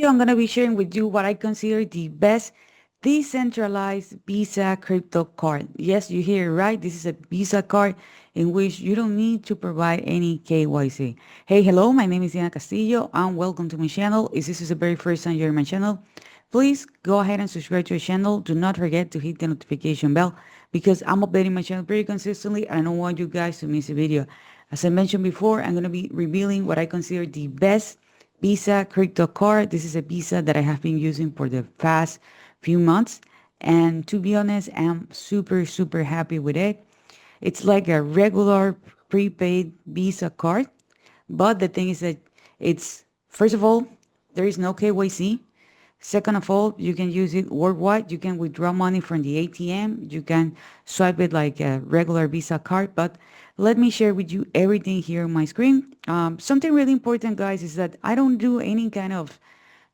I'm going to be sharing with you what I consider the best decentralized Visa crypto card. Yes, you hear it right. This is a Visa card in which you don't need to provide any KYC. Hey, hello, my name is Diana Castillo and welcome to my channel. If this is the very first time you're in my channel, please go ahead and subscribe to the channel. Do not forget to hit the notification bell because I'm updating my channel pretty consistently. I don't want you guys to miss a video. As I mentioned before, I'm going to be revealing what I consider the best Visa crypto card. This is a Visa that I have been using for the past few months. And to be honest, I'm super happy with it. It's like a regular prepaid Visa card. But the thing is that it's, first of all, there is no KYC. Second of all, you can use it worldwide. You can withdraw money from the ATM. You can swipe it like a regular Visa card. But let me share with you everything here on my screen. Something really important, guys, is that I don't do any kind of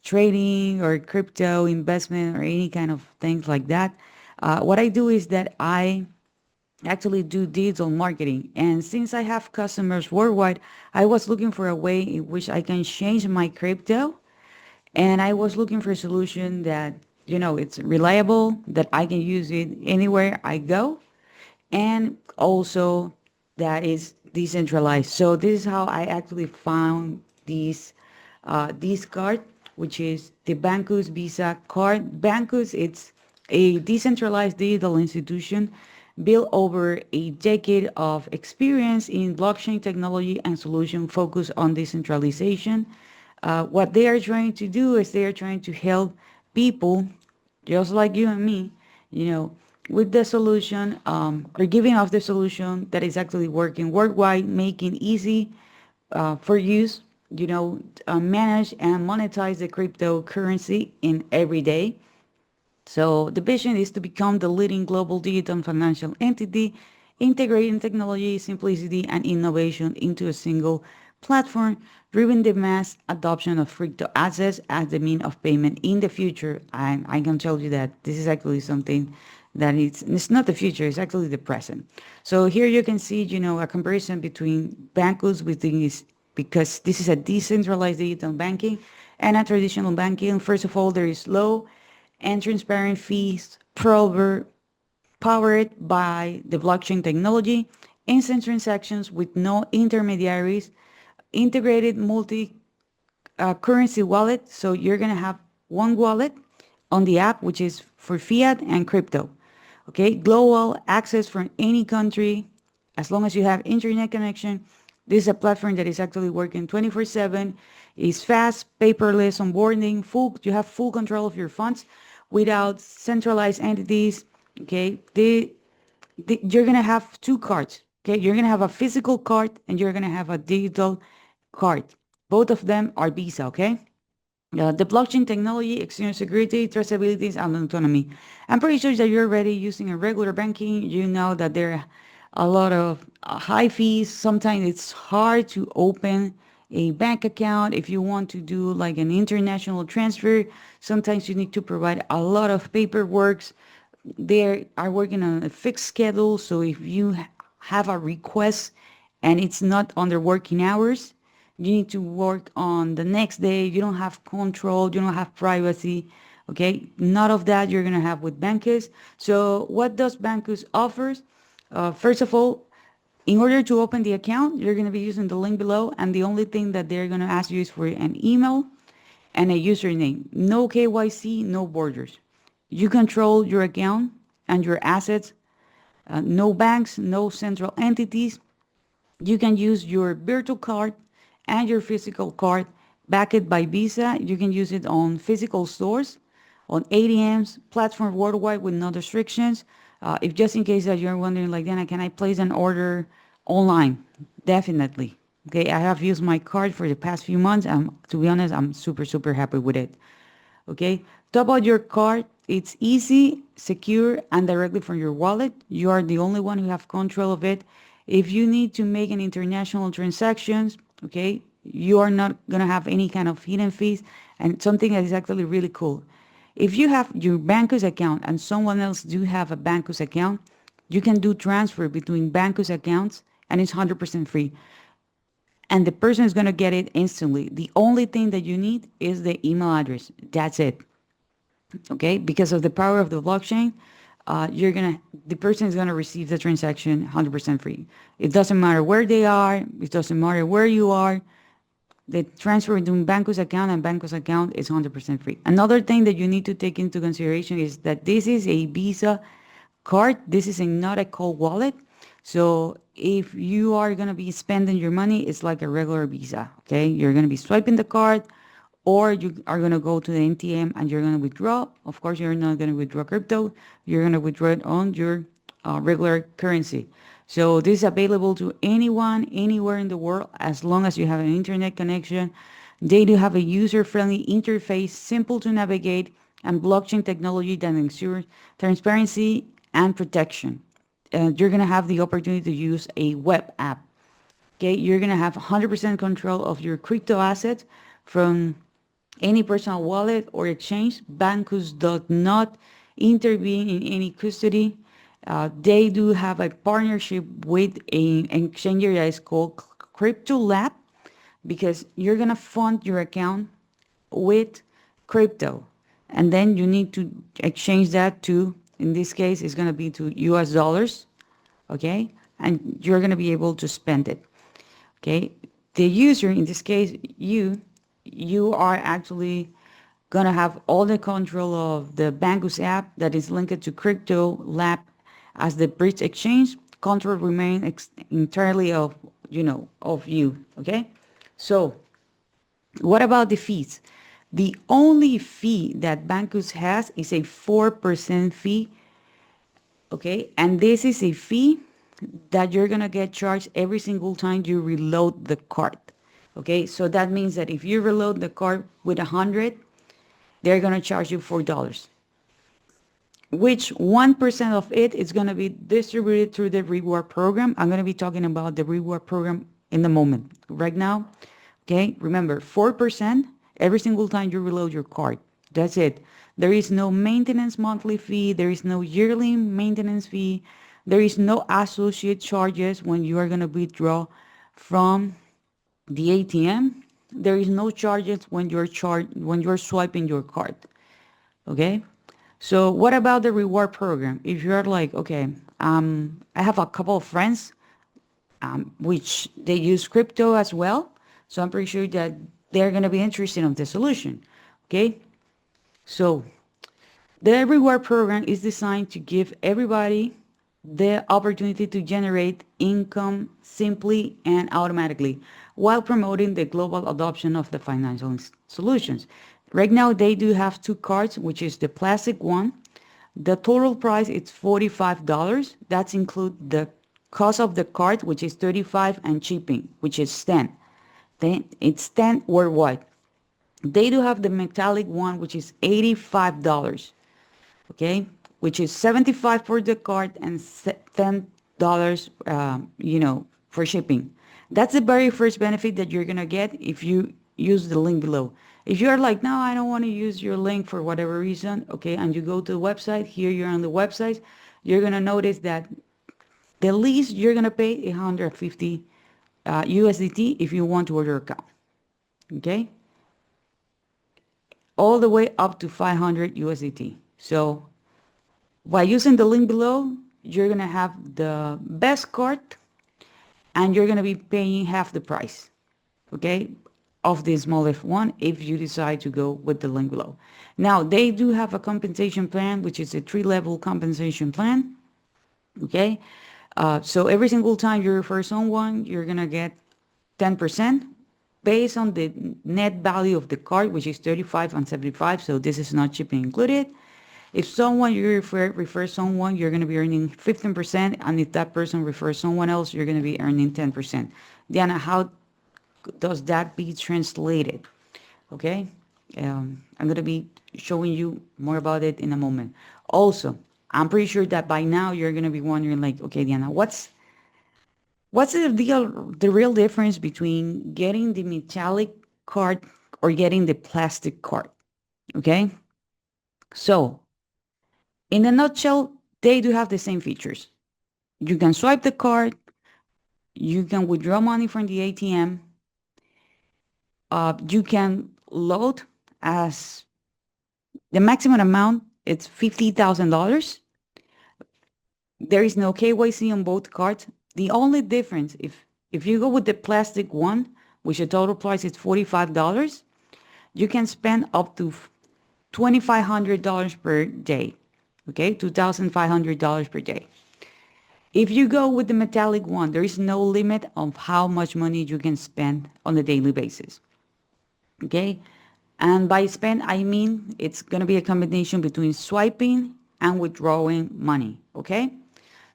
trading or crypto investment or any kind of things like that. What I do is that I actually do digital marketing. And since I have customers worldwide, I was looking for a way in which I can change my crypto, and I was looking for a solution that, it's reliable, that I can use it anywhere I go, and also that is decentralized. So this is how I actually found this card, which is the Bancus Visa card. Bancus, it's a decentralized digital institution built over a decade of experience in blockchain technology and solution focused on decentralization. What they are trying to do is they are trying to help people just like you and me, you know, with the solution, or giving us the solution that is actually working worldwide, making easy for use, manage and monetize the cryptocurrency in every day. So the vision is to become the leading global digital financial entity, integrating technology, simplicity, and innovation into a single platform, driving the mass adoption of crypto assets as the mean of payment in the future. I can tell you that this is actually something that it's not the future, it's actually the present. So here you can see, a comparison between Bancus within is because this is a decentralized digital banking and a traditional banking. First of all, there is low and transparent fees, powered by the blockchain technology, instant transactions with no intermediaries, integrated multi currency wallet. So you're going to have one wallet on the app, which is for fiat and crypto. Okay, global access from any country as long as you have internet connection. This is a platform that is actually working 24/7. It's fast, paperless onboarding, you have full control of your funds without centralized entities. Okay, you're gonna have two cards. Okay, you're gonna have a physical card and you're gonna have a digital card. Both of them are Visa. Okay. The blockchain technology, extreme security, traceability, and autonomy. I'm pretty sure that you're already using a regular banking. You know that there are a lot of high fees. Sometimes it's hard to open a bank account. If you want to do like an international transfer, sometimes you need to provide a lot of paperwork. They are working on a fixed schedule. So if you have a request and it's not on their working hours, you need to work on the next day. You don't have control. You don't have privacy. Okay. None of that you're going to have with Bancus. So what does Bancus offers? First of all, in order to open the account, you're going to be using the link below. And the only thing that they're going to ask you is for an email and a username. No KYC, no borders. You control your account and your assets. No banks, no central entities. You can use your virtual card and your physical card backed by Visa. You can use it on physical stores, on ATMs, platform worldwide with no restrictions. If just in case that you're wondering, like, Dana, can I place an order online? Definitely. Okay, I have used my card for the past few months. To be honest, I'm super happy with it. Okay, top out your card. It's easy, secure, and directly from your wallet. You are the only one who have control of it. If you need to make an international transactions, okay, you are not gonna have any kind of hidden fees. And something that is actually really cool. If you have your Bancus account and someone else do have a Bancus account, you can do transfer between Bancus accounts and it's 100% free. and the person is going to get it instantly. The only thing that you need is the email address. That's it. Okay, because of the power of the blockchain, the person is gonna receive the transaction 100% free. It doesn't matter where they are. It doesn't matter where you are. The transfer between Bancus account and Bancus account is 100% free. Another thing that you need to take into consideration is that this is a Visa card. This is not a cold wallet. So if you are going to be spending your money, it's like a regular Visa. Okay. You're going to be swiping the card, or you are going to go to the ATM and you're going to withdraw. Of course, you're not going to withdraw crypto. You're going to withdraw it on your regular currency. So this is available to anyone, anywhere in the world, as long as you have an internet connection. They do have a user-friendly interface, simple to navigate, and blockchain technology that ensures transparency and protection. You're going to have the opportunity to use a web app. Okay, you're going to have 100% control of your crypto assets from any personal wallet or exchange. Bancus does not intervene in any custody. They do have a partnership with an exchanger that is called Crypto Lab, because you're going to fund your account with crypto. And then you need to exchange that to, in this case, it's going to be to US dollars. Okay. And you're going to be able to spend it. Okay. The user, in this case, you are actually going to have all the control of the Bancus app that is linked to Crypto Lab as the bridge exchange. Control remains entirely of you. Okay. So what about the fees? The only fee that Bancus has is a 4% fee. Okay. And this is a fee that you're going to get charged every single time you reload the card. Okay. So that means that if you reload the card with 100, they're going to charge you $4, which 1% of it is going to be distributed through the reward program. I'm going to be talking about the reward program in a moment. Right now, okay, remember, 4% every single time you reload your card. That's it. There is no maintenance monthly fee. There is no yearly maintenance fee. There is no associate charges when you are going to withdraw from the ATM. There is no charges when you're swiping your card. Okay. So what about the reward program? If you're like, okay, I have a couple of friends, which they use crypto as well. So I'm pretty sure that they're going to be interested in the solution. Okay. So the reward program is designed to give everybody the opportunity to generate income simply and automatically while promoting the global adoption of the financial solutions. Right now, they do have two cards, which is the plastic one. The total price is $45. That's include the cost of the card, which is $35, and shipping, which is $10. Then it's $10 worldwide. They do have the metallic one, which is $85. Okay, which is $75 for the card and $10, for shipping. That's the very first benefit that you're gonna get if you use the link below. If you're like, no, I don't want to use your link for whatever reason, okay, and you go to the website, here you're on the website, you're gonna notice that the least you're gonna pay is 150 USDT if you want to order account, okay, all the way up to 500 USDT. So by using the link below, you're going to have the best card and you're going to be paying half the price, okay, of the smallest one if you decide to go with the link below. Now, they do have a compensation plan, which is a 3-level compensation plan, okay? So every single time you refer someone, you're going to get 10% based on the net value of the card, which is 35 and 75. So this is not shipping included. If someone you refer someone, you're going to be earning 15%, and if that person refers someone else, you're going to be earning 10%. Diana, how does that be translated? Okay, I'm going to be showing you more about it in a moment. Also, I'm pretty sure that by now you're going to be wondering, like, okay, Diana, what's the real difference between getting the metallic card or getting the plastic card? Okay, so in a nutshell, they do have the same features. You can swipe the card, you can withdraw money from the ATM, You can load as the maximum amount. It's $50,000. There is no KYC on both cards. The only difference, if you go with the plastic one, which the total price is $45, you can spend up to $2,500 per day. Okay, $2,500 per day. If you go with the metallic one, there is no limit of how much money you can spend on a daily basis. Okay, and by spend, I mean it's going to be a combination between swiping and withdrawing money. Okay,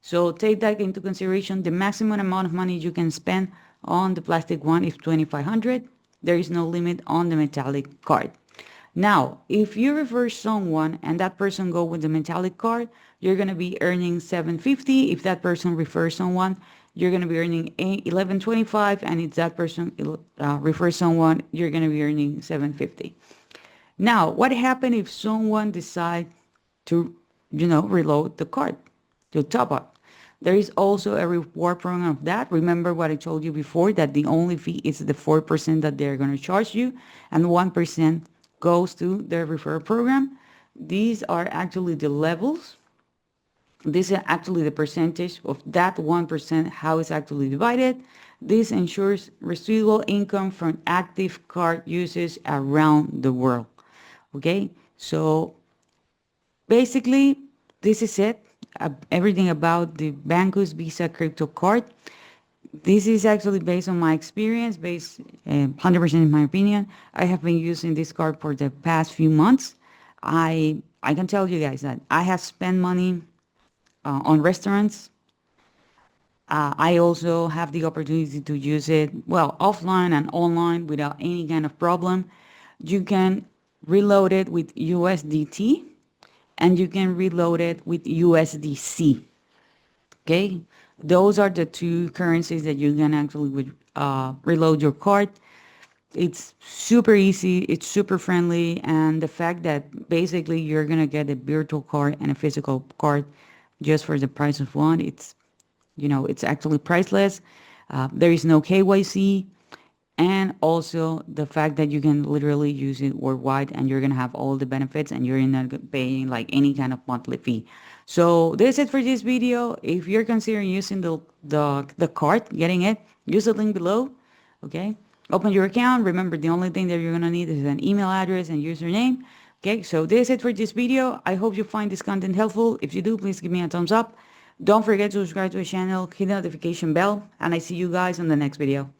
so take that into consideration. The maximum amount of money you can spend on the plastic one is $2,500. There is no limit on the metallic card. Now, if you refer someone and that person go with the metallic card, you're going to be earning $750. If that person refers someone, you're going to be earning $1125. And if that person refers someone, you're going to be earning $750. Now, what happens if someone decides to, reload the card, to top up? There is also a reward program of that. Remember what I told you before, that the only fee is the 4% that they're going to charge you, and 1% goes to their referral program. These are actually the levels. This is actually the percentage of that 1%, how it's actually divided. This ensures residual income from active card usage around the world. Okay, so basically, this is it. Everything about the Bancus Visa crypto card. This is actually based on my experience, based 100% in my opinion. I have been using this card for the past few months. I can tell you guys that I have spent money on restaurants. I also have the opportunity to use it, well, offline and online without any kind of problem. You can reload it with USDT and you can reload it with USDC. Okay, those are the two currencies that you can actually reload your card. It's super easy, it's super friendly, and the fact that basically you're gonna get a virtual card and a physical card just for the price of one, it's actually priceless. There is no KYC, and also the fact that you can literally use it worldwide and you're gonna have all the benefits and you're not paying like any kind of monthly fee. So this is it for this video. If you're considering using the card, getting it, use the link below. Okay, open your account. Remember, the only thing that you're gonna need is an email address and username. Okay, so this is it for this video. I hope you find this content helpful. If you do, please give me a thumbs up. Don't forget to subscribe to the channel, hit the notification bell, and I see you guys on the next video.